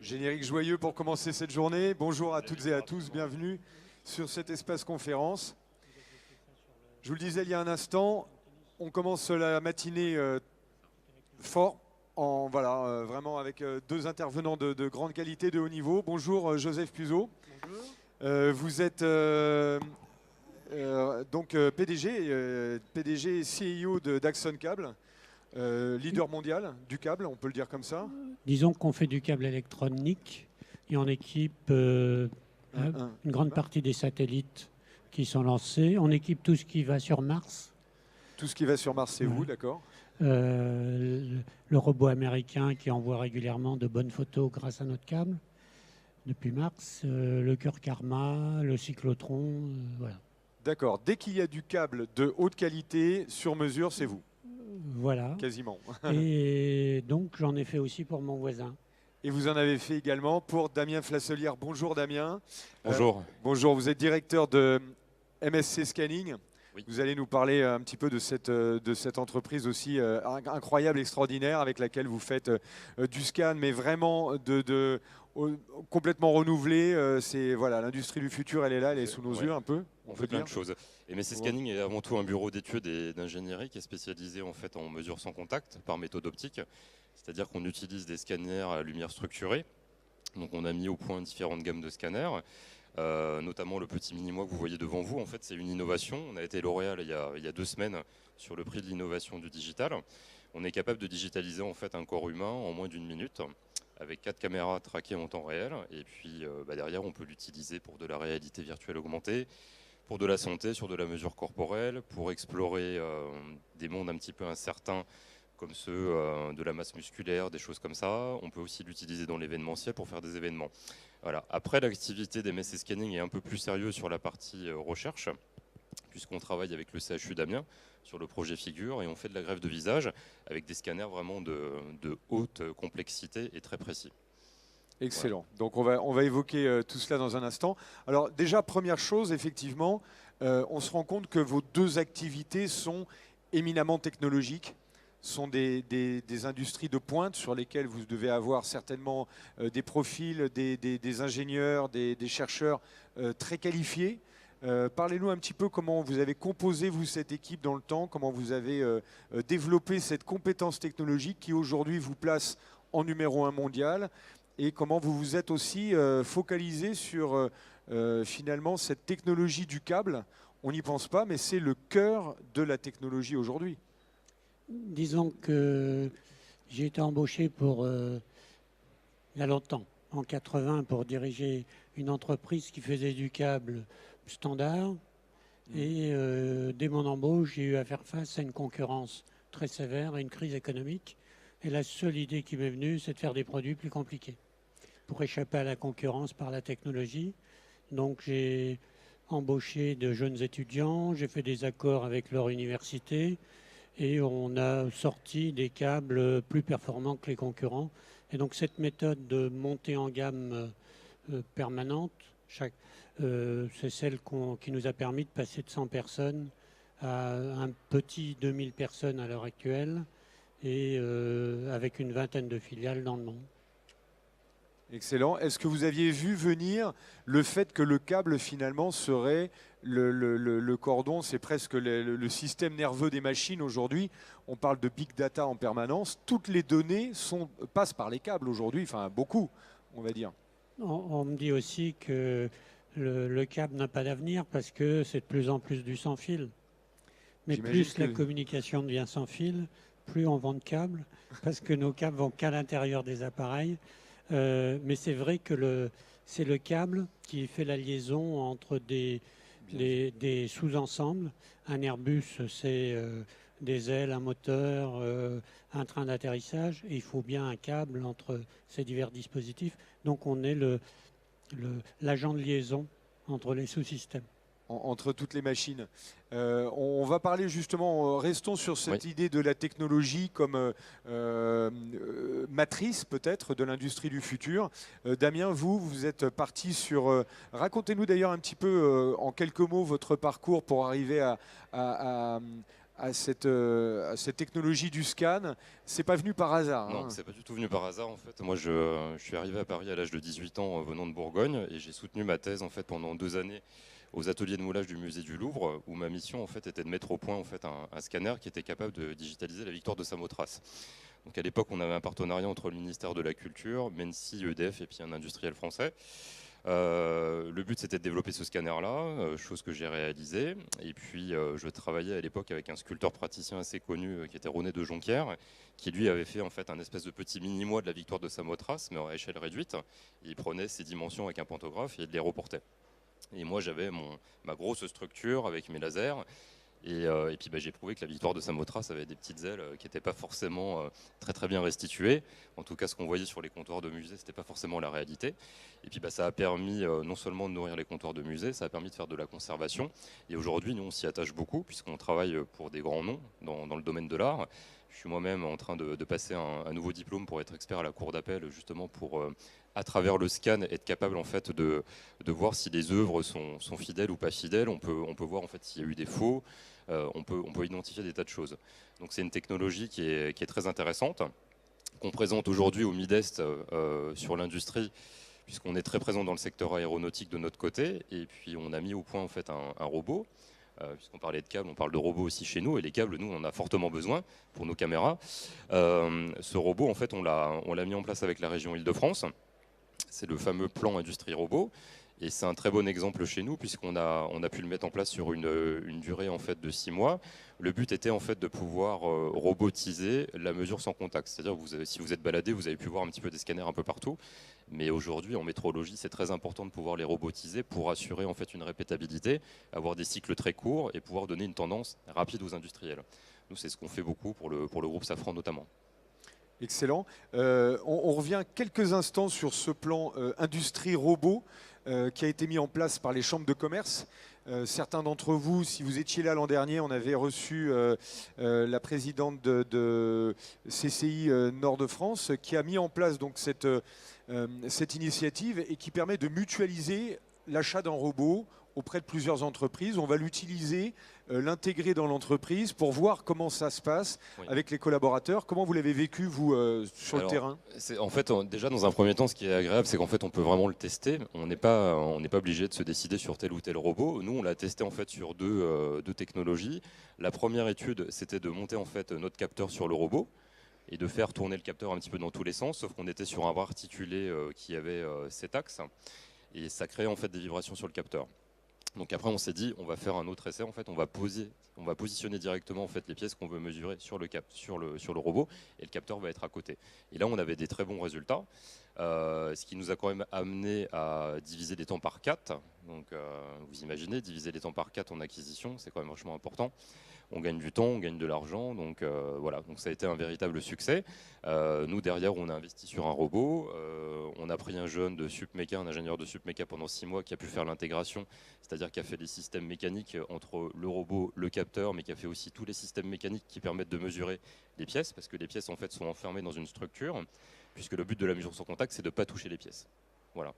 Générique joyeux pour commencer cette journée. Bonjour à toutes et à tous, bienvenue sur cet espace conférence. Je vous le disais il y a un instant, on commence la matinée fort, vraiment avec deux intervenants de grande qualité, de haut niveau. Bonjour Joseph Puzo. Bonjour. Vous êtes PDG et CEO d'Axon Cable, leader mondial du câble, on peut le dire comme ça. Disons qu'on fait du câble électronique et on équipe une grande partie des satellites qui sont lancés. On équipe tout ce qui va sur Mars. Tout ce qui va sur Mars, c'est vous, d'accord. Le robot américain qui envoie régulièrement de bonnes photos grâce à notre câble depuis Mars. Le Cœur Karma, le cyclotron, voilà. D'accord. Dès qu'il y a du câble de haute qualité, sur mesure, c'est vous. Voilà. Quasiment. Et donc j'en ai fait aussi pour mon voisin. Et vous en avez fait également pour Damien Flasselière. Bonjour Damien. Bonjour. Bonjour, vous êtes directeur de MSC Scanning. Oui. Vous allez nous parler un petit peu de cette entreprise aussi incroyable, extraordinaire, avec laquelle vous faites du scan, mais vraiment complètement renouvelé. C'est voilà, l'industrie du futur, elle est là, elle est sous nos yeux un peu. On fait plein de choses. Et MSC Scanning est avant tout un bureau d'études et d'ingénierie qui est spécialisé en fait en mesure sans contact par méthode optique. C'est-à-dire qu'on utilise des scanners à lumière structurée. Donc on a mis au point différentes gammes de scanners. Notamment le petit mini-moi que vous voyez devant vous, en fait, c'est une innovation. On a été lauréat il y a 2 semaines sur le prix de l'innovation du digital. On est capable de digitaliser en fait un corps humain en moins d'1 minute avec 4 caméras traquées en temps réel. Et puis derrière, on peut l'utiliser pour de la réalité virtuelle augmentée, pour de la santé, sur de la mesure corporelle, pour explorer des mondes un petit peu incertains comme ceux de la masse musculaire, des choses comme ça. On peut aussi l'utiliser dans l'événementiel pour faire des événements. Voilà. Après, l'activité d'MSC Scanning est un peu plus sérieuse sur la partie recherche, puisqu'on travaille avec le CHU d'Amiens sur le projet Figure et on fait de la greffe de visage avec des scanners vraiment de haute complexité et très précis. Excellent. Voilà. Donc on va évoquer tout cela dans un instant. Alors déjà, première chose, effectivement, on se rend compte que vos deux activités sont éminemment technologiques, sont des industries de pointe sur lesquelles vous devez avoir certainement des profils, des ingénieurs, des chercheurs très qualifiés. Parlez-nous un petit peu comment vous avez composé, vous, cette équipe dans le temps, comment vous avez développé cette compétence technologique qui aujourd'hui vous place en numéro 1 mondial et comment vous vous êtes aussi focalisé sur finalement cette technologie du câble. On n'y pense pas, mais c'est le cœur de la technologie aujourd'hui. Disons que j'ai été embauché il y a longtemps, en 80, pour diriger une entreprise qui faisait du câble standard. Et dès mon embauche, j'ai eu à faire face à une concurrence très sévère, à une crise économique. Et la seule idée qui m'est venue, c'est de faire des produits plus compliqués pour échapper à la concurrence par la technologie. Donc j'ai embauché de jeunes étudiants, j'ai fait des accords avec leur université et on a sorti des câbles plus performants que les concurrents. Et donc cette méthode de montée en gamme permanente, c'est celle qui nous a permis de passer de 100 personnes à un petit 2000 personnes à l'heure actuelle et avec une vingtaine de filiales dans le monde. Excellent. Est-ce que vous aviez vu venir le fait que le câble finalement serait le cordon, c'est presque le système nerveux des machines aujourd'hui? On parle de big data en permanence. Toutes les données passent par les câbles aujourd'hui, enfin beaucoup, on va dire. On me dit aussi que le câble n'a pas d'avenir parce que c'est de plus en plus du sans fil. Mais plus la communication devient sans fil, plus on vend de câbles parce que nos câbles vont qu'à l'intérieur des appareils. Mais c'est vrai que c'est le câble qui fait la liaison entre des sous-ensembles. Un Airbus, c'est des ailes, un moteur, un train d'atterrissage. Et il faut bien un câble entre ces divers dispositifs. Donc on est l'agent de liaison entre les sous-systèmes. Entre toutes les machines. On va parler justement, restons sur cette idée de la technologie comme matrice peut-être de l'industrie du futur. Damien, vous êtes parti sur... racontez-nous d'ailleurs un petit peu en quelques mots votre parcours pour arriver à à cette technologie du scan, c'est pas venu par hasard. Non, c'est pas du tout venu par hasard en fait. Moi, je suis arrivé à Paris à l'âge de 18 ans venant de Bourgogne et j'ai soutenu ma thèse en fait pendant 2 années aux ateliers de moulage du musée du Louvre où ma mission en fait était de mettre au point en fait un scanner qui était capable de digitaliser la victoire de Samothrace. Donc à l'époque, on avait un partenariat entre le ministère de la Culture, Mensi, EDF et puis un industriel français. Le but c'était de développer ce scanner-là, chose que j'ai réalisée. Et puis je travaillais à l'époque avec un sculpteur praticien assez connu qui était René de Jonquière, qui lui avait fait en fait un espèce de petit mini-moi de la victoire de Samothrace, mais à échelle réduite. Il prenait ses dimensions avec un pantographe et il les reportait. Et moi j'avais ma grosse structure avec mes lasers. Et puis j'ai prouvé que la victoire de Samothrace avait des petites ailes qui n'étaient pas forcément très très bien restituées. En tout cas, ce qu'on voyait sur les comptoirs de musée, c'était pas forcément la réalité. Et puis ça a permis non seulement de nourrir les comptoirs de musée, ça a permis de faire de la conservation. Et aujourd'hui, nous, on s'y attache beaucoup puisqu'on travaille pour des grands noms dans le domaine de l'art. Je suis moi-même en train de passer un nouveau diplôme pour être expert à la cour d'appel, justement pour, à travers le scan, être capable en fait de voir si les œuvres sont fidèles ou pas fidèles. On peut voir en fait s'il y a eu des faux. On peut identifier des tas de choses. Donc c'est une technologie qui est très intéressante, qu'on présente aujourd'hui au MIDEST sur l'industrie, puisqu'on est très présent dans le secteur aéronautique de notre côté, et puis on a mis au point en fait un robot. Puisqu'on parlait de câbles, on parle de robots aussi chez nous, et les câbles, nous, on en a fortement besoin pour nos caméras. Ce robot, en fait, on l'a mis en place avec la région Île-de-France. C'est le fameux plan Industrie Robot. Et c'est un très bon exemple chez nous puisqu'on a pu le mettre en place sur une durée en fait de 6 mois. Le but était en fait de pouvoir robotiser la mesure sans contact. C'est-à-dire que si vous êtes baladé, vous avez pu voir un petit peu des scanners un peu partout. Mais aujourd'hui, en métrologie, c'est très important de pouvoir les robotiser pour assurer en fait une répétabilité, avoir des cycles très courts et pouvoir donner une tendance rapide aux industriels. Nous, c'est ce qu'on fait beaucoup pour le groupe Safran notamment. Excellent. On revient quelques instants sur ce plan industrie robot qui a été mis en place par les chambres de commerce. Certains d'entre vous, si vous étiez là l'an dernier, on avait reçu la présidente de CCI Nord de France qui a mis en place donc cette initiative et qui permet de mutualiser l'achat d'un robot auprès de plusieurs entreprises. On va l'utiliser, l'intégrer dans l'entreprise pour voir comment ça se passe avec les collaborateurs. Comment vous l'avez vécu, vous, sur le terrain ? En fait, déjà, dans un premier temps, ce qui est agréable, c'est qu'en fait, on peut vraiment le tester. On n'est pas obligé de se décider sur tel ou tel robot. Nous, on l'a testé en fait sur deux technologies. La première étude, c'était de monter en fait notre capteur sur le robot et de faire tourner le capteur un petit peu dans tous les sens, sauf qu'on était sur un bras articulé qui avait 7 axes et ça créait en fait des vibrations sur le capteur. Donc après on s'est dit on va faire un autre essai, en fait on va positionner directement en fait les pièces qu'on veut mesurer sur le robot et le capteur va être à côté. Et là on avait des très bons résultats, ce qui nous a quand même amené à diviser les temps par 4. Donc vous imaginez, diviser les temps par 4 en acquisition, c'est quand même vachement important. On gagne du temps, on gagne de l'argent, donc voilà, donc ça a été un véritable succès. Nous derrière, on a investi sur un robot, on a pris un jeune de Supméca, un ingénieur de Supméca pendant 6 mois qui a pu faire l'intégration, c'est-à-dire qui a fait les systèmes mécaniques entre le robot, le capteur, mais qui a fait aussi tous les systèmes mécaniques qui permettent de mesurer les pièces, parce que les pièces en fait sont enfermées dans une structure, puisque le but de la mesure sans contact, c'est de ne pas toucher les pièces. Voilà.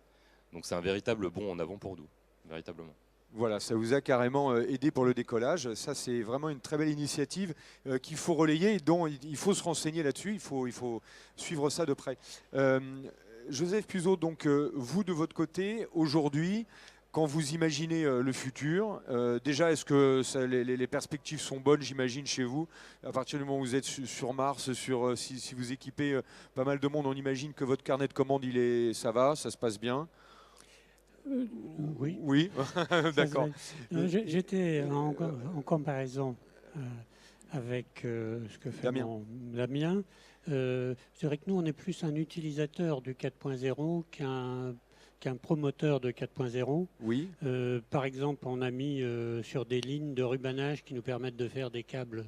Donc c'est un véritable bond en avant pour nous, véritablement. Voilà, ça vous a carrément aidé pour le décollage. Ça, c'est vraiment une très belle initiative qu'il faut relayer et dont il faut se renseigner là-dessus. Il faut suivre ça de près. Joseph Puzot, donc vous de votre côté, aujourd'hui, quand vous imaginez le futur, déjà, est-ce que les perspectives sont bonnes, j'imagine, chez vous? À partir du moment où vous êtes sur Mars, si vous équipez pas mal de monde, on imagine que votre carnet de commandes, ça va, ça se passe bien? Oui. Oui, d'accord. J'étais comparaison avec ce que fait Damien. Je dirais que nous, on est plus un utilisateur du 4.0 qu'un promoteur de 4.0. Oui. Par exemple, on a mis sur des lignes de rubanage qui nous permettent de faire des câbles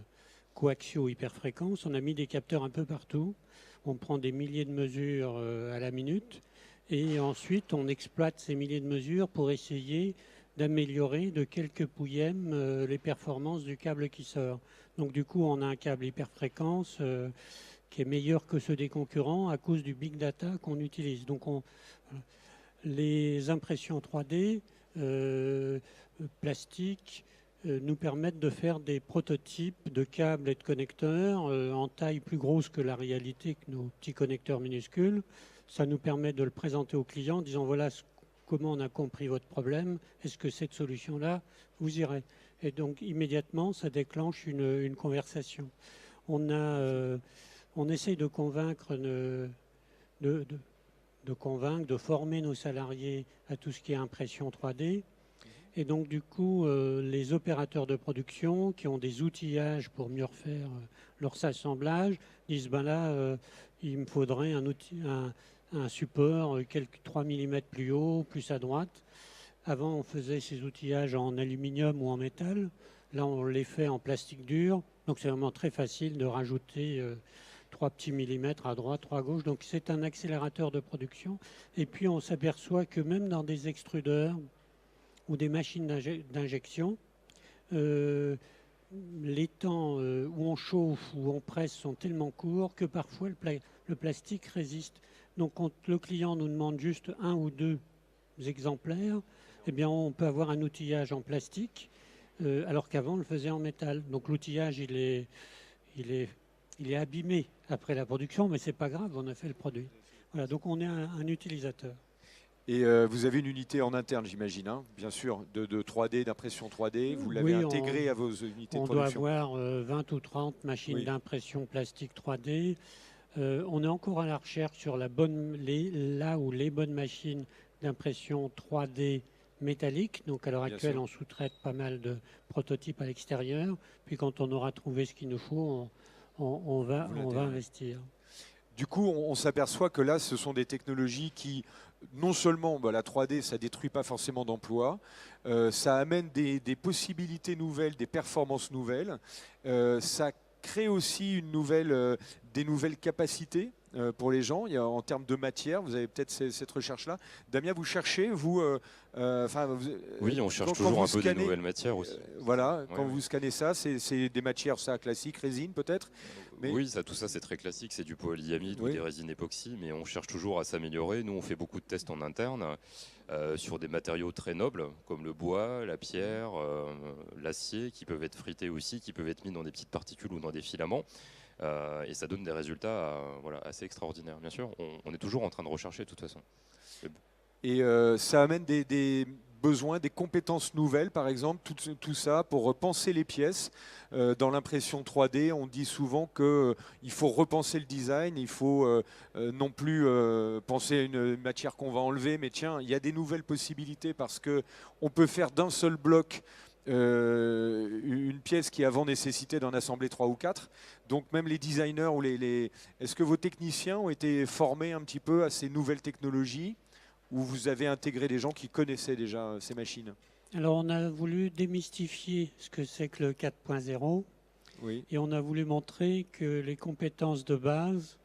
coaxiaux hyperfréquence. On a mis des capteurs un peu partout. On prend des milliers de mesures à la minute. Et ensuite, on exploite ces milliers de mesures pour essayer d'améliorer de quelques pouillèmes les performances du câble qui sort. Donc du coup, on a un câble hyperfréquence qui est meilleur que ceux des concurrents à cause du big data qu'on utilise. Donc les impressions 3D, plastique, nous permettent de faire des prototypes de câbles et de connecteurs en taille plus grosse que la réalité, que nos petits connecteurs minuscules. Ça nous permet de le présenter aux clients en disant voilà comment on a compris votre problème, est-ce que cette solution-là vous irait? Et donc immédiatement, ça déclenche une conversation. On essaye de convaincre, de former nos salariés à tout ce qui est impression 3D. Et donc du coup, les opérateurs de production qui ont des outillages pour mieux refaire leur assemblage disent ben là, il me faudrait un support 3 mm plus haut, plus à droite. Avant, on faisait ces outillages en aluminium ou en métal. Là, on les fait en plastique dur. Donc, c'est vraiment très facile de rajouter 3 petits millimètres à droite, 3 à gauche. Donc, c'est un accélérateur de production. Et puis, on s'aperçoit que même dans des extrudeurs ou des machines d'injection, les temps où on chauffe, où on presse sont tellement courts que parfois le plastique résiste. Donc quand le client nous demande juste 1 ou 2 exemplaires, eh bien on peut avoir un outillage en plastique, alors qu'avant on le faisait en métal. Donc l'outillage il est abîmé après la production, mais c'est pas grave, on a fait le produit. Voilà, donc on est un utilisateur. Et vous avez une unité en interne, j'imagine, hein, bien sûr, de 3D, d'impression 3D. Vous l'avez intégrée à vos unités de production. On doit avoir 20 ou 30 machines d'impression plastique 3D. On est encore à la recherche sur là où les bonnes machines d'impression 3D métallique. Donc à l'heure actuelle, on sous-traite pas mal de prototypes à l'extérieur. Puis quand on aura trouvé ce qu'il nous faut, on va investir. Du coup, on s'aperçoit que là, ce sont des technologies qui, non seulement la 3D, ça ne détruit pas forcément d'emplois, ça amène des possibilités nouvelles, des performances nouvelles, ça crée aussi des nouvelles capacités pour les gens. En termes de matière, vous avez peut-être cette recherche-là. Damien, vous cherchez, oui, on cherche toujours un peu des nouvelles matières aussi. Quand vous scannez ça, c'est des matières classiques, résine peut-être. Oui, tout ça c'est très classique, c'est du polyamide ou des résines époxy, mais on cherche toujours à s'améliorer. Nous, on fait beaucoup de tests en interne sur des matériaux très nobles, comme le bois, la pierre, l'acier, qui peuvent être frités aussi, qui peuvent être mis dans des petites particules ou dans des filaments. Et ça donne des résultats assez extraordinaires. Bien sûr, on est toujours en train de rechercher de toute façon. Et ça amène des besoins, des compétences nouvelles, par exemple, tout ça pour repenser les pièces. Dans l'impression 3D, on dit souvent qu'il faut repenser le design, il faut non plus penser à une matière qu'on va enlever, mais tiens, il y a des nouvelles possibilités parce qu'on peut faire d'un seul bloc une pièce qui avant nécessitait d'en assembler 3 ou 4. Donc même les designers ou est-ce que vos techniciens ont été formés un petit peu à ces nouvelles technologies ou vous avez intégré des gens qui connaissaient déjà ces machines? Alors on a voulu démystifier ce que c'est que le 4.0 et on a voulu montrer que les compétences de base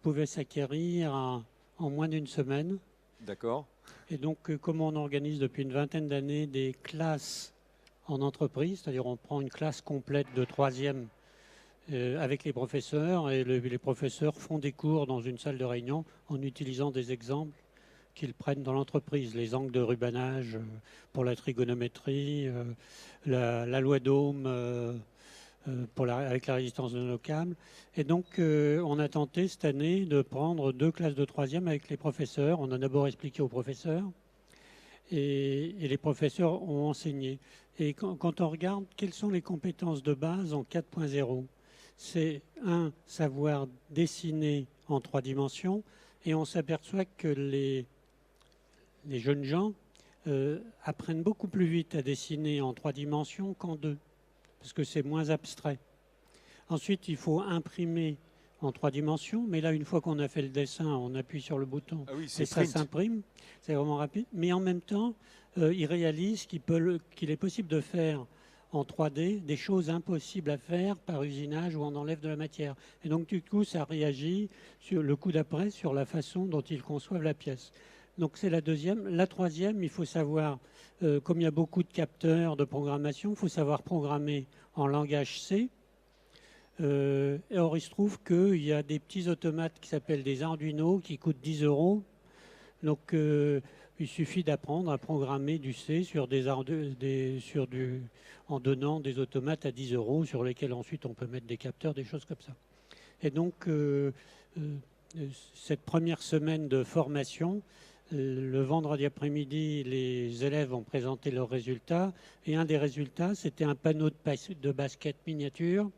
pouvaient s'acquérir en moins d'une semaine. D'accord. Et donc comme on organise depuis une vingtaine d'années des classes en entreprise, c'est-à-dire on prend une classe complète de 3e avec les professeurs et les professeurs font des cours dans une salle de réunion en utilisant des exemples qu'ils prennent dans l'entreprise, les angles de rubanage pour la trigonométrie, la loi d'Ohm avec la résistance de nos câbles. Et donc, on a tenté cette année de prendre 2 classes de 3e avec les professeurs. On a d'abord expliqué aux professeurs et les professeurs ont enseigné. Et quand on regarde quelles sont les compétences de base en 4.0, c'est savoir dessiner en 3 dimensions et on s'aperçoit que les jeunes gens apprennent beaucoup plus vite à dessiner en 3 dimensions qu'en 2, parce que c'est moins abstrait. Ensuite, il faut imprimer en 3 dimensions, mais là, une fois qu'on a fait le dessin, on appuie sur le bouton et ça s'imprime. C'est vraiment rapide. Mais en même temps, ils réalisent qu'il est possible de faire en 3D des choses impossibles à faire par usinage où on enlève de la matière. Et donc, du coup, ça réagit sur le coup d'après sur la façon dont ils conçoivent la pièce. Donc c'est la deuxième. La troisième, il faut savoir, comme il y a beaucoup de capteurs de programmation, il faut savoir programmer en langage C. Or, il se trouve qu'il y a des petits automates qui s'appellent des Arduino qui coûtent 10 €. Donc, Il suffit d'apprendre à programmer du C en donnant des automates à 10 € sur lesquels ensuite on peut mettre des capteurs, des choses comme ça. Et donc, cette première semaine de formation, le vendredi après-midi, les élèves ont présenté leurs résultats. Et un des résultats, c'était un panneau de basket miniature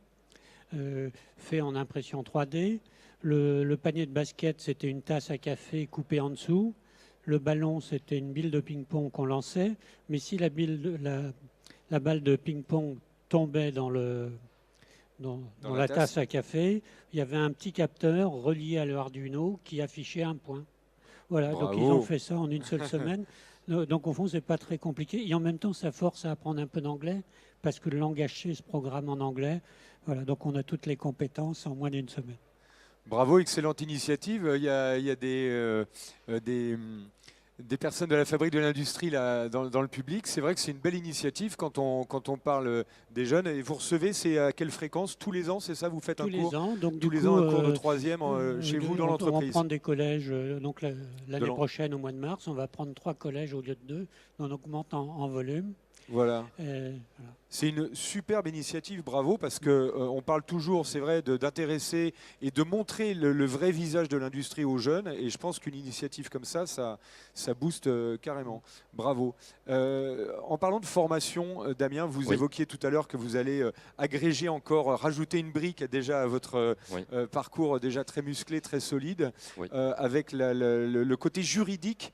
fait en impression 3D. Le panier de basket, c'était une tasse à café coupée en dessous. Le ballon, c'était une bille de ping-pong qu'on lançait. Mais si la balle de ping-pong tombait dans la tasse à café, il y avait un petit capteur relié à l'Arduino qui affichait un point. Voilà, Bravo. donc ils ont fait ça en une seule semaine. Donc au fond, c'est pas très compliqué. Et en même temps, ça force à apprendre un peu d'anglais parce que le langage C se programme en anglais. Voilà, donc on a toutes les compétences en moins d'une semaine. Bravo, excellente initiative. Il y a des personnes de la fabrique de l'industrie là dans le public. C'est vrai que c'est une belle initiative quand on parle des jeunes. Et vous recevez, c'est à quelle fréquence? Tous les ans, c'est ça? Vous faites un cours ans, donc tous les ans, un cours de troisième chez vous dans On va l'entreprise? prendre des collèges. Donc l'année prochaine, au mois de mars, on va prendre 3 collèges au lieu de 2. On augmente en volume. Voilà. Voilà. C'est une superbe initiative, bravo, parce qu'on parle toujours, c'est vrai, d'intéresser et de montrer le vrai visage de l'industrie aux jeunes. Et je pense qu'une initiative comme ça booste carrément. Bravo. En parlant de formation, Damien, vous évoquiez tout à l'heure que vous allez agréger encore, rajouter une brique déjà à votre parcours déjà très musclé, très solide, avec le côté juridique.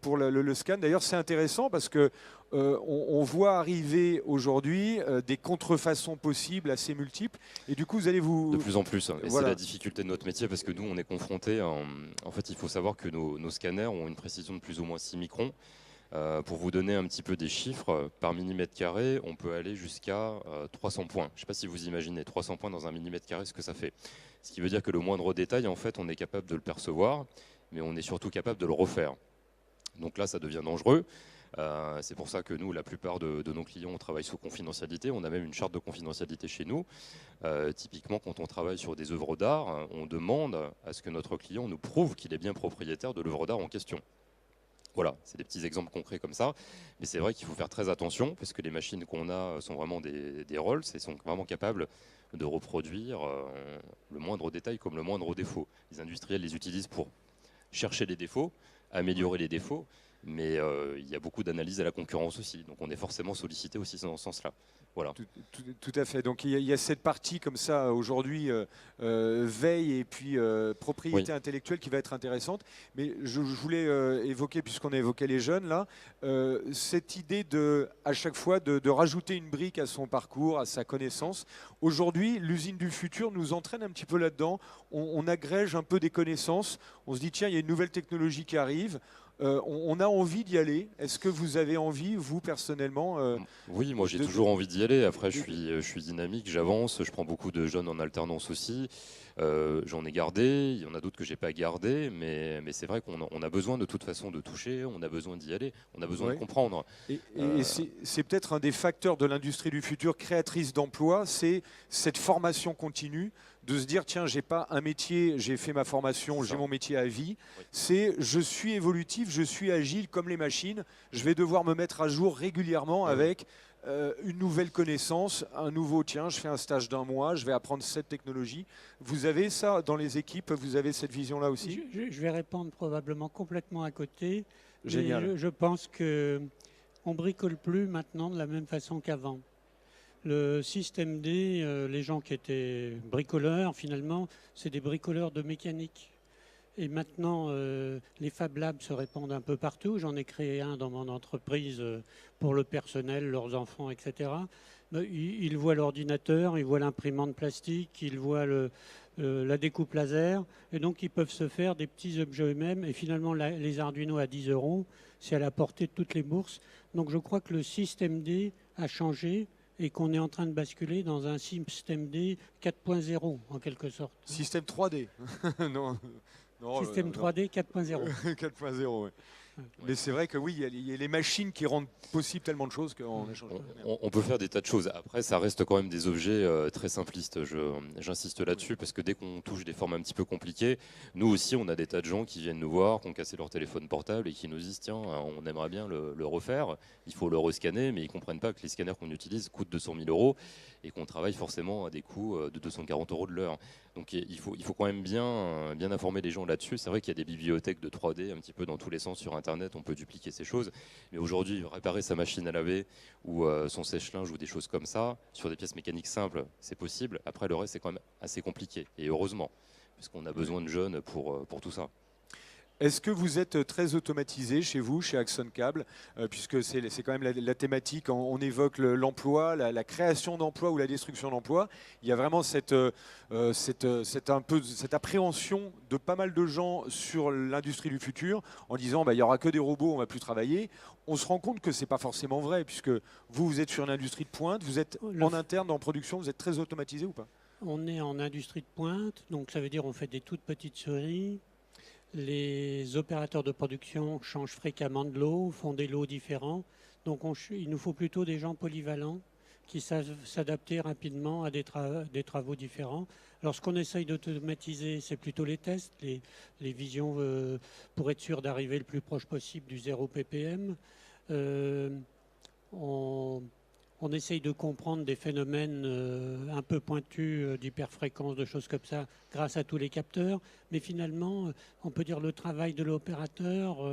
Pour le scan. D'ailleurs, c'est intéressant parce que on voit arriver aujourd'hui des contrefaçons possibles assez multiples. Et du coup, vous allez vous... De plus en plus. Et Voilà. c'est la difficulté de notre métier parce que nous, on est confrontés. En fait, il faut savoir que nos scanners ont une précision de plus ou moins 6 microns. Pour vous donner un petit peu des chiffres, par millimètre carré, on peut aller jusqu'à 300 points. Je ne sais pas si vous imaginez 300 points dans un millimètre carré, ce que ça fait. Ce qui veut dire que le moindre détail, en fait, on est capable de le percevoir, mais on est surtout capable de le refaire. Donc là, ça devient dangereux. C'est pour ça que nous, la plupart de nos clients, on travaille sous confidentialité. On a même une charte de confidentialité chez nous. Typiquement, quand on travaille sur des œuvres d'art, on demande à ce que notre client nous prouve qu'il est bien propriétaire de l'œuvre d'art en question. Voilà, c'est des petits exemples concrets comme ça. Mais c'est vrai qu'il faut faire très attention parce que les machines qu'on a sont vraiment des Rolls et sont vraiment capables de reproduire le moindre détail comme le moindre défaut. Les industriels les utilisent pour chercher les défauts, améliorer les défauts, mais il y a beaucoup d'analyses à la concurrence aussi. Donc on est forcément sollicité aussi dans ce sens-là. Voilà. Tout à fait. Donc il y a cette partie comme ça aujourd'hui, veille et puis propriété intellectuelle qui va être intéressante. Mais je voulais évoquer, puisqu'on a évoqué les jeunes là, cette idée à chaque fois de rajouter une brique à son parcours, à sa connaissance. Aujourd'hui, l'usine du futur nous entraîne un petit peu là-dedans. On agrège un peu des connaissances. On se dit tiens, il y a une nouvelle technologie qui arrive. On a envie d'y aller. Est-ce que vous avez envie, vous personnellement Oui, moi j'ai toujours envie d'y aller. Après, je suis dynamique, j'avance, je prends beaucoup de jeunes en alternance aussi. J'en ai gardé, il y en a d'autres que j'ai pas gardé, mais c'est vrai qu'on a besoin de toute façon de toucher, on a besoin d'y aller, on a besoin de comprendre. Et c'est peut-être un des facteurs de l'industrie du futur créatrice d'emplois, c'est cette formation continue, de se dire tiens, j'ai pas un métier, j'ai fait ma formation, j'ai mon métier à vie. C'est je suis évolutif, je suis agile comme les machines, je vais devoir me mettre à jour régulièrement avec une nouvelle connaissance, un nouveau tiens, je fais un stage d'1 mois, je vais apprendre cette technologie. Vous avez ça dans les équipes, vous avez cette vision-là aussi? Je vais répondre probablement complètement à côté. Génial. Je pense que on bricole plus maintenant de la même façon qu'avant. Le système D, les gens qui étaient bricoleurs, finalement, c'est des bricoleurs de mécanique. Et maintenant, les Fab Labs se répandent un peu partout. J'en ai créé un dans mon entreprise pour le personnel, leurs enfants, etc. Ils voient l'ordinateur, ils voient l'imprimante plastique, ils voient la découpe laser. Et donc, ils peuvent se faire des petits objets eux-mêmes. Et finalement, les Arduino à 10 €, c'est à la portée de toutes les bourses. Donc, je crois que le système D a changé et qu'on est en train de basculer dans un système D 4.0, en quelque sorte. Système 3D. Non, système 3D 4.0. 4.0, oui. Mais c'est vrai que oui, il y a les machines qui rendent possible tellement de choses qu'on a changé. On peut faire des tas de choses. Après, ça reste quand même des objets très simplistes. J'insiste là-dessus parce que dès qu'on touche des formes un petit peu compliquées, nous aussi, on a des tas de gens qui viennent nous voir, qui ont cassé leur téléphone portable et qui nous disent tiens, on aimerait bien le refaire. Il faut le rescanner, mais ils comprennent pas que les scanners qu'on utilise coûtent 200 000 euros et qu'on travaille forcément à des coûts de 240 euros de l'heure. Donc il faut quand même bien informer les gens là-dessus. C'est vrai qu'il y a des bibliothèques de 3D un petit peu dans tous les sens sur Internet. On peut dupliquer ces choses. Mais aujourd'hui, réparer sa machine à laver ou son sèche-linge ou des choses comme ça, sur des pièces mécaniques simples, c'est possible. Après, le reste, c'est quand même assez compliqué. Et heureusement, parce qu'on a besoin de jeunes pour tout ça. Est-ce que vous êtes très automatisé chez vous, chez Axon Cable, puisque c'est quand même la thématique, on évoque l'emploi, la création d'emplois ou la destruction d'emplois. Il y a vraiment cette appréhension de pas mal de gens sur l'industrie du futur, en disant bah, il n'y aura que des robots, on ne va plus travailler. On se rend compte que ce n'est pas forcément vrai, puisque vous êtes sur une industrie de pointe, vous êtes en interne, en production, vous êtes très automatisé ou pas? On est en industrie de pointe, donc ça veut dire on fait des toutes petites souris. Les opérateurs de production changent fréquemment de lot, font des lots différents. Donc il nous faut plutôt des gens polyvalents qui savent s'adapter rapidement à des travaux différents. Alors ce qu'on essaye d'automatiser, c'est plutôt les tests, les visions pour être sûr d'arriver le plus proche possible du 0 ppm. On essaye de comprendre des phénomènes un peu pointus d'hyperfréquence, de choses comme ça, grâce à tous les capteurs. Mais finalement, on peut dire le travail de l'opérateur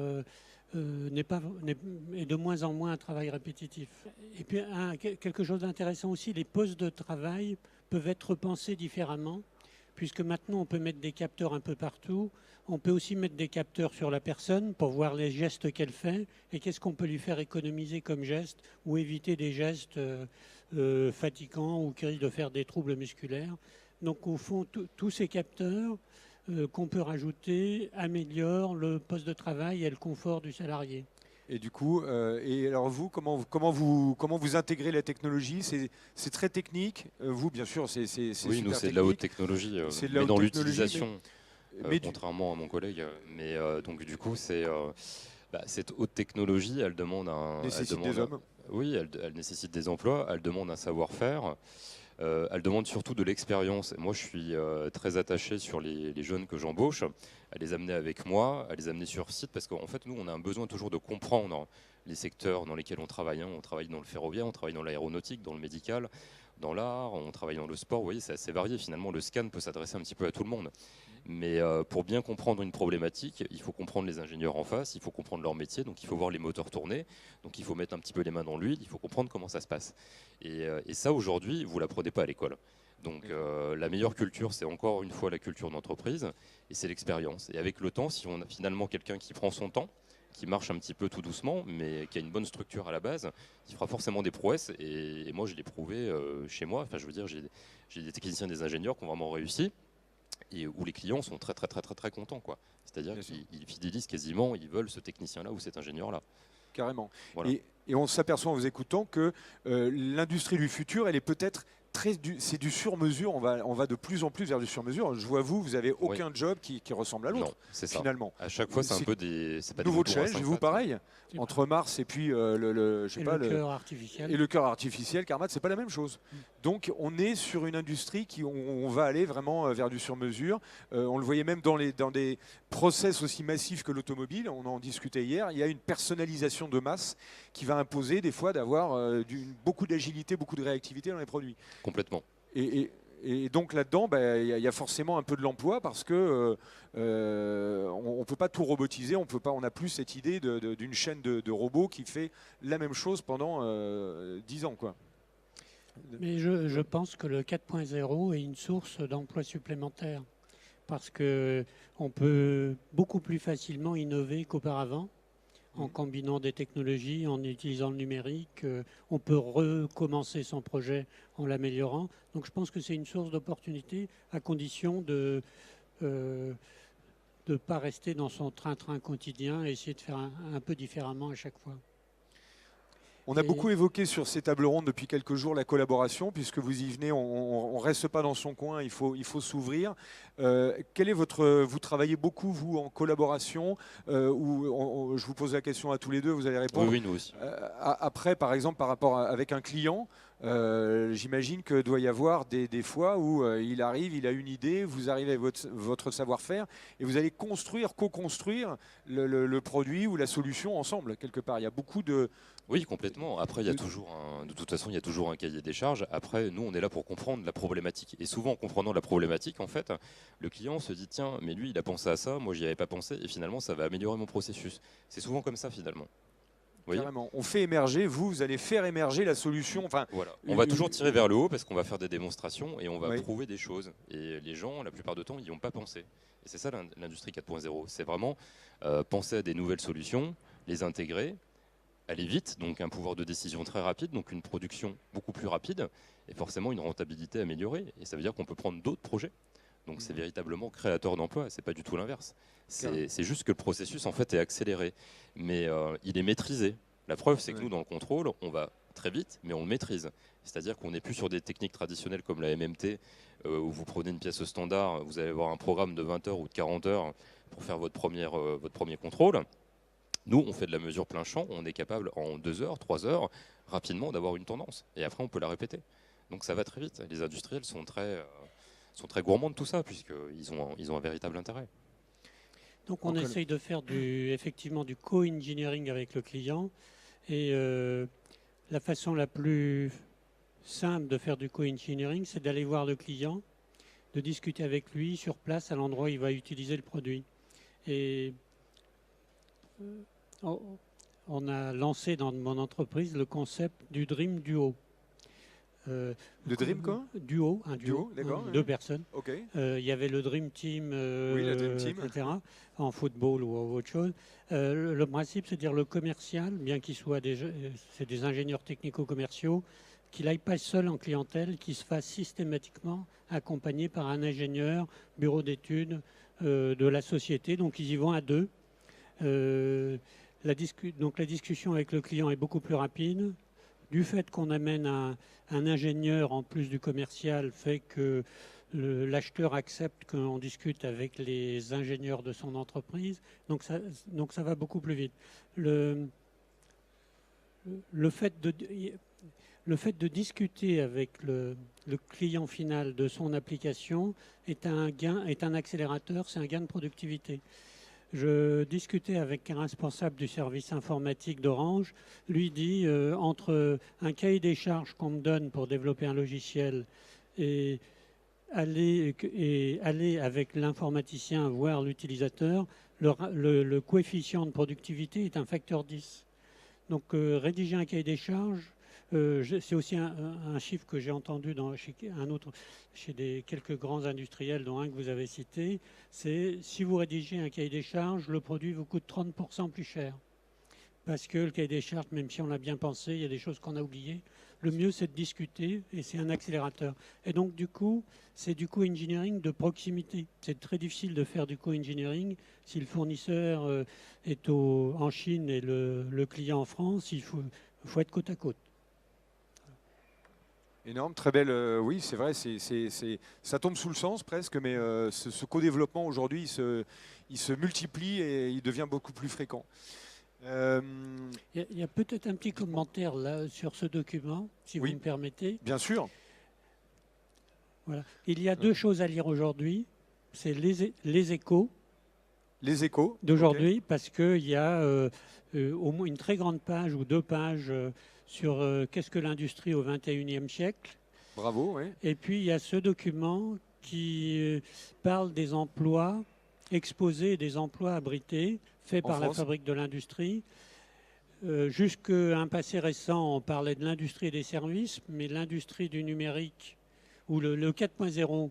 est de moins en moins un travail répétitif. Et puis, quelque chose d'intéressant aussi, les postes de travail peuvent être repensés différemment, puisque maintenant, on peut mettre des capteurs un peu partout. On peut aussi mettre des capteurs sur la personne pour voir les gestes qu'elle fait et qu'est-ce qu'on peut lui faire économiser comme geste ou éviter des gestes fatigants ou qui risquent de faire des troubles musculaires. Donc au fond, tous ces capteurs qu'on peut rajouter améliorent le poste de travail et le confort du salarié. Et du coup, et alors vous, comment vous intégrez la technologie? C'est très technique. Vous, bien sûr, c'est oui, nous c'est de la haute technologie, mais dans l'utilisation. Contrairement à mon collègue. Mais donc du coup, cette haute technologie, elle demande des hommes. Oui, elle nécessite des emplois, elle demande un savoir-faire, elle demande surtout de l'expérience. Moi, je suis très attaché sur les jeunes que j'embauche, à les amener avec moi, à les amener sur site, parce qu'en fait, nous, on a un besoin toujours de comprendre les secteurs dans lesquels on travaille. On travaille dans le ferroviaire, on travaille dans l'aéronautique, dans le médical, dans l'art, on travaille dans le sport. Vous voyez, c'est assez varié. Finalement, le scan peut s'adresser un petit peu à tout le monde. Mais pour bien comprendre une problématique, il faut comprendre les ingénieurs en face, il faut comprendre leur métier, donc il faut voir les moteurs tourner, donc il faut mettre un petit peu les mains dans l'huile, il faut comprendre comment ça se passe. Et ça, aujourd'hui, vous ne l'apprenez pas à l'école. Donc la meilleure culture, c'est encore une fois la culture d'entreprise, et c'est l'expérience. Et avec le temps, si on a finalement quelqu'un qui prend son temps, qui marche un petit peu tout doucement, mais qui a une bonne structure à la base, qui fera forcément des prouesses. Et moi, je l'ai prouvé chez moi. Enfin, je veux dire, j'ai des techniciens, des ingénieurs qui ont vraiment réussi, et où les clients sont très contents, quoi. C'est-à-dire qu'ils fidélisent quasiment, ils veulent ce technicien-là ou cet ingénieur-là. Carrément. Voilà. Et on s'aperçoit en vous écoutant que l'industrie du futur, elle est peut-être c'est du sur-mesure. On va de plus en plus vers du sur-mesure. Je vois vous avez aucun job qui ressemble à l'autre. C'est ça. Finalement. À chaque fois, c'est un peu des. C'est pas nouveau des challenge. Vous pareil. Entre Mars et puis le cœur artificiel. Et le cœur artificiel, Carmat, c'est pas la même chose. Donc on est sur une industrie on va aller vraiment vers du sur-mesure. On le voyait même dans des process aussi massifs que l'automobile. On en discutait hier. Il y a une personnalisation de masse qui va imposer des fois d'avoir beaucoup d'agilité, beaucoup de réactivité dans les produits. Complètement. Et donc là-dedans, il y a forcément un peu de l'emploi parce que on ne peut pas tout robotiser, on n'a plus cette idée d'une chaîne de robots qui fait la même chose pendant 10 ans, quoi. Mais je pense que le 4.0 est une source d'emplois supplémentaires parce qu'on peut beaucoup plus facilement innover qu'auparavant. En combinant des technologies, en utilisant le numérique, on peut recommencer son projet en l'améliorant. Donc je pense que c'est une source d'opportunité à condition de ne pas rester dans son train-train quotidien et essayer de faire un peu différemment à chaque fois. On a Et- beaucoup évoqué sur ces tables rondes depuis quelques jours la collaboration, puisque vous y venez, on ne reste pas dans son coin, il faut s'ouvrir. Quel est vous travaillez beaucoup, vous, en collaboration, je vous pose la question à tous les deux, vous allez Oui, répondre. oui, nous aussi. Après, par exemple, par rapport avec un client, j'imagine que doit y avoir des fois où il arrive, il a une idée, vous arrivez avec votre savoir-faire, et vous allez co-construire le produit ou la solution ensemble, quelque part. Il y a beaucoup de... Oui, complètement. Après, il y a toujours de toute façon, il y a toujours un cahier des charges. Après, nous, on est là pour comprendre la problématique. Et souvent, en comprenant la problématique, en fait, le client se dit, tiens, mais lui, il a pensé à ça, moi, j'y avais pas pensé, et finalement, ça va améliorer mon processus. C'est souvent comme ça, finalement. Vous voyez ? Carrément. On fait émerger, vous allez faire émerger la solution. Enfin, Voilà. On va toujours tirer vers le haut parce qu'on va faire des démonstrations et on va Oui. prouver des choses. Et les gens, la plupart du temps, ils n'y ont pas pensé. Et c'est ça l'industrie 4.0. C'est vraiment penser à des nouvelles solutions, les intégrer, aller vite, donc un pouvoir de décision très rapide, donc une production beaucoup plus rapide et forcément une rentabilité améliorée. Et ça veut dire qu'on peut prendre d'autres projets. Donc c'est véritablement créateur d'emplois, c'est pas du tout l'inverse. C'est juste que le processus en fait est accéléré, mais il est maîtrisé. La preuve, c'est que nous, dans le contrôle, on va très vite, mais on le maîtrise. C'est-à-dire qu'on n'est plus sur des techniques traditionnelles comme la MMT, où vous prenez une pièce standard, vous allez avoir un programme de 20 heures ou de 40 heures pour faire votre premier contrôle. Nous, on fait de la mesure plein champ, on est capable en 2 heures, 3 heures, rapidement d'avoir une tendance. Et après, on peut la répéter. Donc ça va très vite. Les industriels sont très gourmands de tout ça, puisqu'ils ont un véritable intérêt. Donc on essaye de faire effectivement du co-engineering avec le client. Et la façon la plus simple de faire du co-engineering, c'est d'aller voir le client, de discuter avec lui sur place à l'endroit où il va utiliser le produit. Et on a lancé dans mon entreprise le concept du Dream Duo. Le Dream quoi ? Duo, un duo, d'accord, deux personnes. Ok. Il y avait le Dream Team, Oui, le Dream Team. etc., en football ou autre chose. Le principe, c'est de dire le commercial, bien qu'il soit c'est des ingénieurs technico-commerciaux, qu'il n'aille pas seul en clientèle, qu'il se fasse systématiquement accompagné par un ingénieur, bureau d'études de la société. Donc ils y vont à deux. Donc la discussion avec le client est beaucoup plus rapide. Du fait qu'on amène un ingénieur en plus du commercial fait que l'acheteur accepte qu'on discute avec les ingénieurs de son entreprise. Donc ça va beaucoup plus vite. Le fait de discuter avec le client final de son application est un accélérateur, c'est un gain de productivité. Je discutais avec un responsable du service informatique d'Orange. Lui dit, entre un cahier des charges qu'on me donne pour développer un logiciel et aller avec l'informaticien voir l'utilisateur, le coefficient de productivité est un facteur 10. Donc rédiger un cahier des charges, c'est aussi un chiffre que j'ai entendu chez quelques grands industriels, dont un que vous avez cité, c'est si vous rédigez un cahier des charges, le produit vous coûte 30% plus cher. Parce que le cahier des charges, même si on l'a bien pensé, il y a des choses qu'on a oubliées. Le mieux, c'est de discuter et c'est un accélérateur. Et donc, du coup, c'est du co-engineering de proximité. C'est très difficile de faire du co-engineering si le fournisseur est en Chine et le client en France. Il faut être côte à côte. Énorme, très belle. Oui, c'est vrai, ça tombe sous le sens presque, mais ce co-développement aujourd'hui, il se multiplie et il devient beaucoup plus fréquent. Il y a peut-être un petit commentaire là sur ce document, si vous me permettez. Bien sûr. Voilà. Il y a deux choses à lire aujourd'hui. C'est les échos. Les échos d'aujourd'hui, parce qu'il y a au moins une très grande page ou 2 pages sur qu'est-ce que l'industrie au XXIe siècle. Bravo, oui. Et puis il y a ce document qui parle des emplois exposés et des emplois abrités faits par la fabrique de l'industrie. Jusqu'à un passé récent, on parlait de l'industrie des services, mais l'industrie du numérique ou le 4.0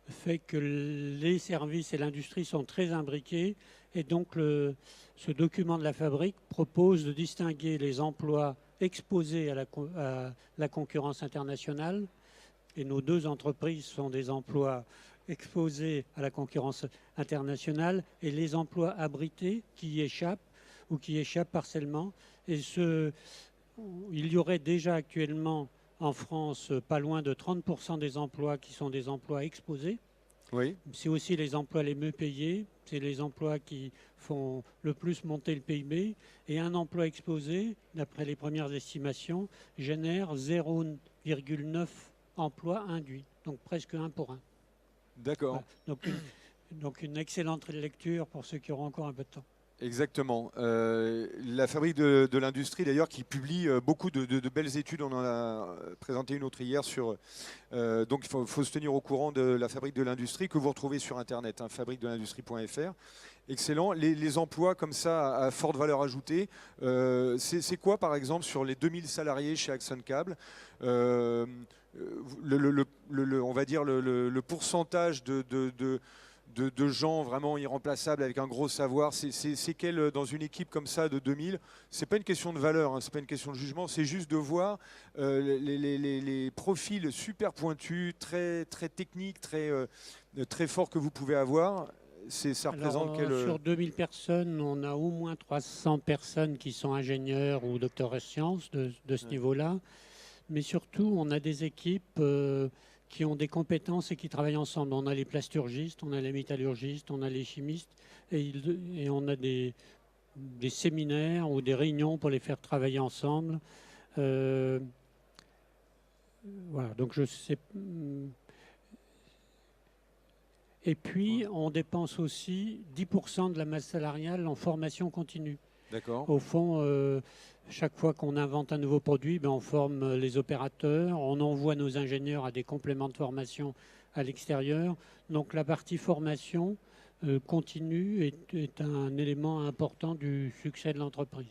fait que les services et l'industrie sont très imbriqués. Et donc, ce document de la fabrique propose de distinguer les emplois exposés à la concurrence internationale. Et nos 2 entreprises sont des emplois exposés à la concurrence internationale et les emplois abrités qui y échappent ou qui échappent partiellement. Et il y aurait déjà actuellement en France pas loin de 30% des emplois qui sont des emplois exposés. Oui. C'est aussi les emplois les mieux payés, c'est les emplois qui font le plus monter le PIB. Et un emploi exposé, d'après les premières estimations, génère 0,9 emplois induits, donc presque 1 pour 1. D'accord. Voilà. Donc une excellente lecture pour ceux qui auront encore un peu de temps. Exactement. La Fabrique de l'Industrie, d'ailleurs, qui publie beaucoup de belles études. On en a présenté une autre hier sur. Donc, il faut se tenir au courant de la Fabrique de l'Industrie que vous retrouvez sur Internet, hein, fabriquedelindustrie.fr. Excellent. Les emplois comme ça à forte valeur ajoutée, c'est quoi, par exemple, sur les 2000 salariés chez Axon Cable, on va dire le pourcentage de gens vraiment irremplaçables avec un gros savoir, c'est quel dans une équipe comme ça de 2000, c'est pas une question de valeur, hein, c'est pas une question de jugement, c'est juste de voir les profils super pointus, très, très techniques, très forts que vous pouvez avoir. Ça représente Sur 2000 personnes, on a au moins 300 personnes qui sont ingénieurs ou docteurs en sciences de ce niveau-là. Mais surtout, on a des équipes qui ont des compétences et qui travaillent ensemble. On a les plasturgistes, on a les métallurgistes, on a les chimistes, et on a des séminaires ou des réunions pour les faire travailler ensemble. Voilà, donc je sais. Et puis, on dépense aussi 10% de la masse salariale en formation continue. D'accord. Au fond, chaque fois qu'on invente un nouveau produit, on forme les opérateurs, on envoie nos ingénieurs à des compléments de formation à l'extérieur. Donc la partie formation continue est un élément important du succès de l'entreprise.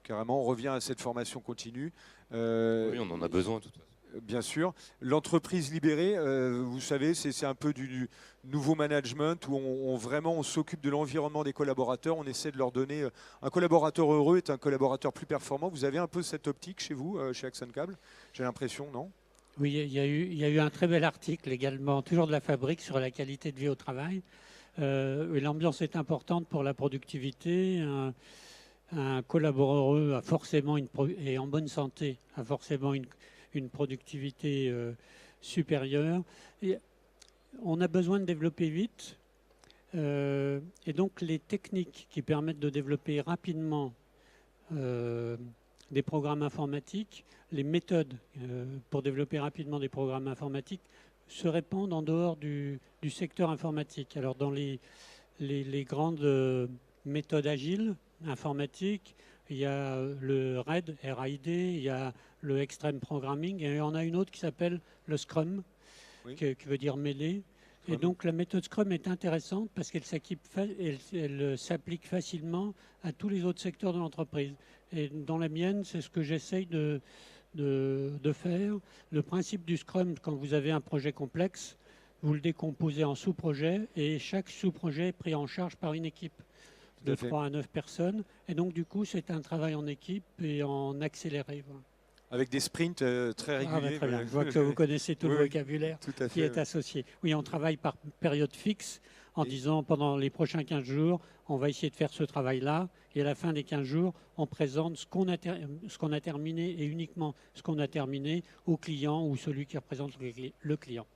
Carrément, on revient à cette formation continue. Oui, on en a besoin de toute façon. Bien sûr. L'entreprise libérée, vous savez, c'est un peu du nouveau management où on s'occupe de l'environnement des collaborateurs. On essaie de leur donner. Un collaborateur heureux est un collaborateur plus performant. Vous avez un peu cette optique chez vous, chez Axon Cable, j'ai l'impression, non? Oui, il y a eu un très bel article également, toujours de la Fabrique, sur la qualité de vie au travail. L'ambiance est importante pour la productivité. Un collaborateur heureux a forcément et en bonne santé a forcément une productivité supérieure. Et on a besoin de développer vite. Et donc les techniques qui permettent de développer rapidement des programmes informatiques, les méthodes pour développer rapidement des programmes informatiques se répandent en dehors du secteur informatique. Alors dans les grandes méthodes agiles informatiques, il y a le RAID, RAID, il y a le Extreme Programming, et il y en a une autre qui s'appelle le Scrum, oui. qui veut dire mêlée. Et donc la méthode Scrum est intéressante parce qu'elle s'applique facilement à tous les autres secteurs de l'entreprise. Et dans la mienne, c'est ce que j'essaye de faire. Le principe du Scrum, quand vous avez un projet complexe, vous le décomposez en sous-projets et chaque sous-projet est pris en charge par une équipe de 3 à 9 personnes. Et donc, du coup, c'est un travail en équipe et en accéléré. Voilà. Avec des sprints très réguliers. Très bien. Je vois que vous connaissez tout le vocabulaire qui est associé. Oui, on travaille par période fixe en disant pendant les prochains 15 jours, on va essayer de faire ce travail-là. Et à la fin des 15 jours, on présente ce qu'on a terminé et uniquement ce qu'on a terminé au client ou celui qui représente le client.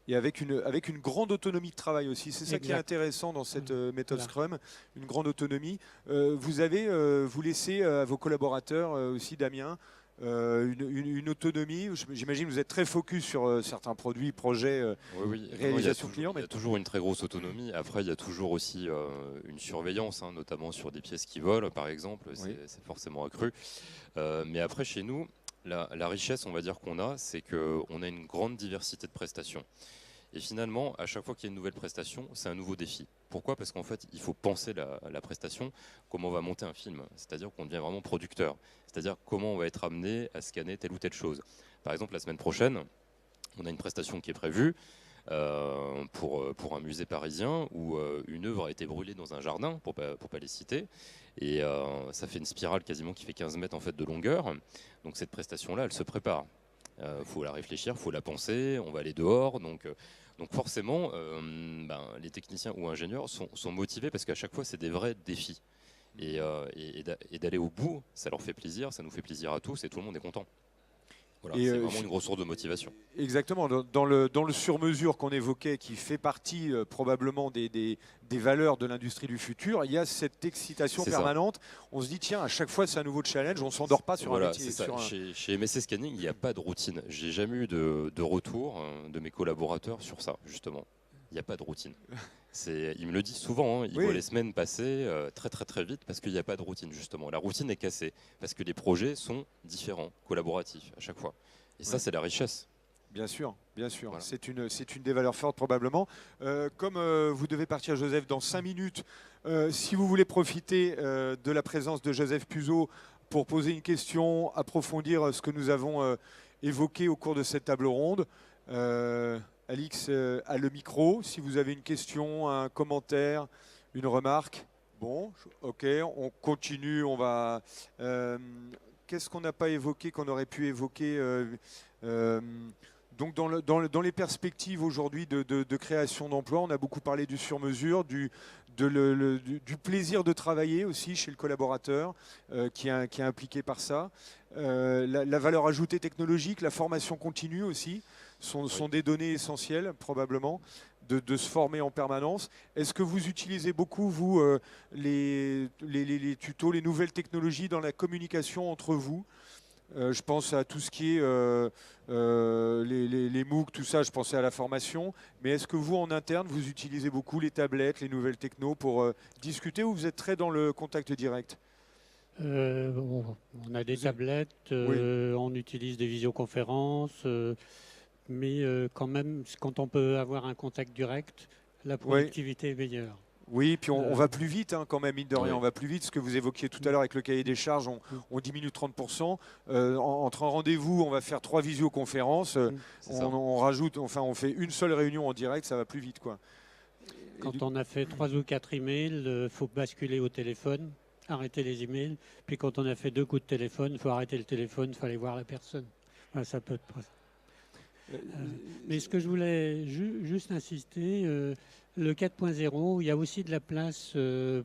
Et avec une grande autonomie de travail aussi. C'est ça qui est intéressant dans cette méthode Scrum, une grande autonomie. Vous laissez à vos collaborateurs aussi, Damien, une autonomie. J'imagine que vous êtes très focus sur certains produits, projets, réalisation client. Il y a toujours une très grosse autonomie. Après, il y a toujours aussi une surveillance, hein, notamment sur des pièces qui volent, par exemple. C'est forcément accru. Mais après, chez nous, la richesse, on va dire qu'on a, c'est qu'on a une grande diversité de prestations. Et finalement, à chaque fois qu'il y a une nouvelle prestation, c'est un nouveau défi. Pourquoi ? Parce qu'en fait, il faut penser la prestation, comment on va monter un film. C'est-à-dire qu'on devient vraiment producteur. C'est-à-dire comment on va être amené à scanner telle ou telle chose. Par exemple, la semaine prochaine, on a une prestation qui est prévue pour un musée parisien où une œuvre a été brûlée dans un jardin, pour pas les citer. Et ça fait une spirale quasiment qui fait 15 mètres en fait, de longueur. Donc cette prestation-là, elle se prépare. Faut la réfléchir, faut la penser, on va aller dehors. Donc forcément, les techniciens ou ingénieurs sont motivés parce qu'à chaque fois, c'est des vrais défis. et d'aller au bout, ça leur fait plaisir, ça nous fait plaisir à tous et tout le monde est content. Voilà, Et c'est vraiment une grosse source de motivation. Exactement, dans le sur-mesure qu'on évoquait, qui fait partie probablement des valeurs de l'industrie du futur, il y a cette excitation C'est ça. permanente. On se dit, tiens, à chaque fois c'est un nouveau challenge, on ne s'endort pas sur un Voilà, métier. c'est ça. sur un- Chez MSC Scanning, il n'y a pas de routine. J'ai jamais eu de retour de mes collaborateurs sur ça, justement. Il n'y a pas de routine. Ils me le disent souvent, hein, ils Oui. voient les semaines passer très très très vite parce qu'il n'y a pas de routine, justement. La routine est cassée parce que les projets sont différents, collaboratifs à chaque fois. Et ça, Ouais. c'est la richesse. Bien sûr, bien sûr. Voilà. C'est une des valeurs fortes probablement. Comme vous devez partir, Joseph, dans 5 minutes, si vous voulez profiter de la présence de Joseph Puzo pour poser une question, approfondir ce que nous avons évoqué au cours de cette table ronde, Alix a le micro. Si vous avez une question, un commentaire, une remarque, bon, ok, on continue, on va... Qu'est-ce qu'on n'a pas évoqué, qu'on aurait pu évoquer donc dans les perspectives aujourd'hui de création d'emplois, on a beaucoup parlé du sur-mesure, du plaisir de travailler aussi chez le collaborateur qui est impliqué par ça. La valeur ajoutée technologique, la formation continue aussi sont des données essentielles probablement. De se former en permanence. Est-ce que vous utilisez beaucoup, vous, les tutos, les nouvelles technologies dans la communication entre vous? Je pense à tout ce qui est les MOOC, tout ça, je pensais à la formation. Mais est-ce que vous, en interne, vous utilisez beaucoup les tablettes, les nouvelles technos pour discuter ou vous êtes très dans le contact direct? On a des tablettes, Oui. on utilise des visioconférences, mais quand même, quand on peut avoir un contact direct, la productivité est meilleure. Oui, puis on va plus vite quand même, mine de rien. Oui. On va plus vite. Ce que vous évoquiez tout à l'heure avec le cahier des charges, on diminue 30%. Entre un rendez-vous, on va faire 3 visioconférences. C'est ça. On rajoute, enfin, on fait une seule réunion en direct, ça va plus vite, quoi. Quand on a fait 3 ou 4 emails, il faut basculer au téléphone, arrêter les emails. Puis quand on a fait 2 coups de téléphone, il faut arrêter le téléphone, il faut aller voir la personne. Voilà, ça peut être... Mais ce que je voulais juste insister, le 4.0, il y a aussi de la place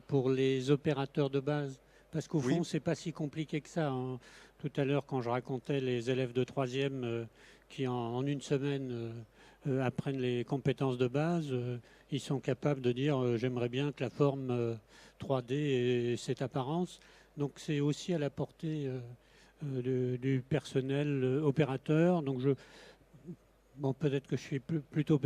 pour les opérateurs de base. Parce qu'au fond, c'est pas si compliqué que ça, hein. Tout à l'heure, quand je racontais les élèves de 3e qui, en une semaine, apprennent les compétences de base, ils sont capables de dire j'aimerais bien que la forme 3D ait cette apparence. Donc c'est aussi à la portée du personnel opérateur. Donc bon, peut-être que je suis plutôt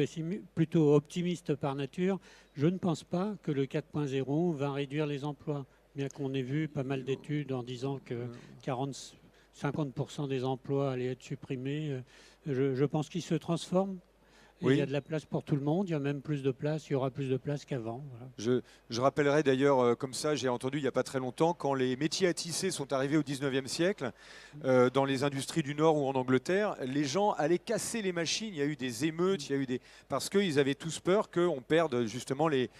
optimiste par nature. Je ne pense pas que le 4.0 va réduire les emplois, bien qu'on ait vu pas mal d'études en disant que 50% des emplois allaient être supprimés. Je pense qu'ils se transforment. Oui. Il y a de la place pour tout le monde, il y a même plus de place, il y aura plus de place qu'avant. Voilà. Je rappellerai d'ailleurs, comme ça, j'ai entendu il n'y a pas très longtemps, quand les métiers à tisser sont arrivés au 19e siècle, dans les industries du Nord ou en Angleterre, les gens allaient casser les machines. Il y a eu des émeutes, parce qu'ils avaient tous peur qu'on perde justement les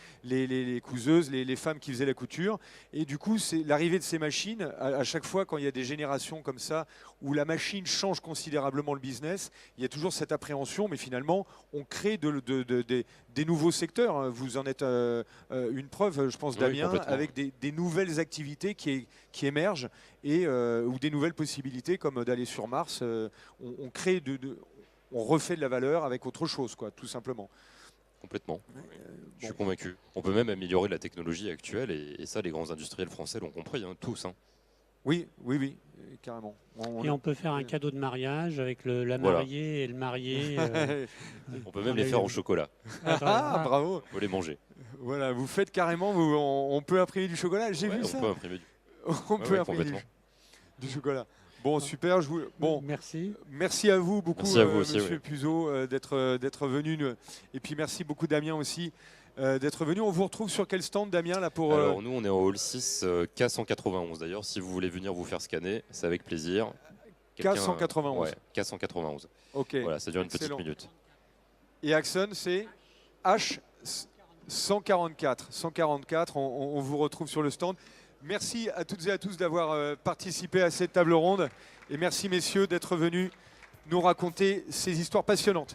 couseuses, les femmes qui faisaient la couture. Et du coup, c'est l'arrivée de ces machines, à chaque fois quand il y a des générations comme ça, où la machine change considérablement le business, il y a toujours cette appréhension, mais finalement, on crée des nouveaux secteurs. Vous en êtes une preuve, je pense, Damien, avec des nouvelles activités qui émergent ou des nouvelles possibilités comme d'aller sur Mars. On crée, on refait de la valeur avec autre chose, quoi, tout simplement. Complètement. Je suis convaincu. On peut même améliorer la technologie actuelle et ça, les grands industriels français l'ont compris, hein, tous. Hein. Oui, carrément. Et on peut faire un cadeau de mariage avec la mariée et le marié. On peut même les faire au chocolat. Bravo. On peut les manger. Voilà, vous faites carrément, on peut imprimer du chocolat. J'ai vu ça. On peut imprimer on peut imprimer du chocolat. Bon, super. Merci. Merci à vous beaucoup, merci à vous aussi, Monsieur Puzo, d'être venu. Et puis merci beaucoup, Damien aussi, d'être venu. On vous retrouve sur quel stand, Damien, là pour Alors nous, on est au hall 6 K191. D'ailleurs, si vous voulez venir vous faire scanner, c'est avec plaisir. K191. Ouais, K191. Ok. Voilà, ça dure une Excellent. petite minute. Et Axon, c'est H144. 144. On vous retrouve sur le stand. Merci à toutes et à tous d'avoir participé à cette table ronde. Et merci, messieurs, d'être venus nous raconter ces histoires passionnantes.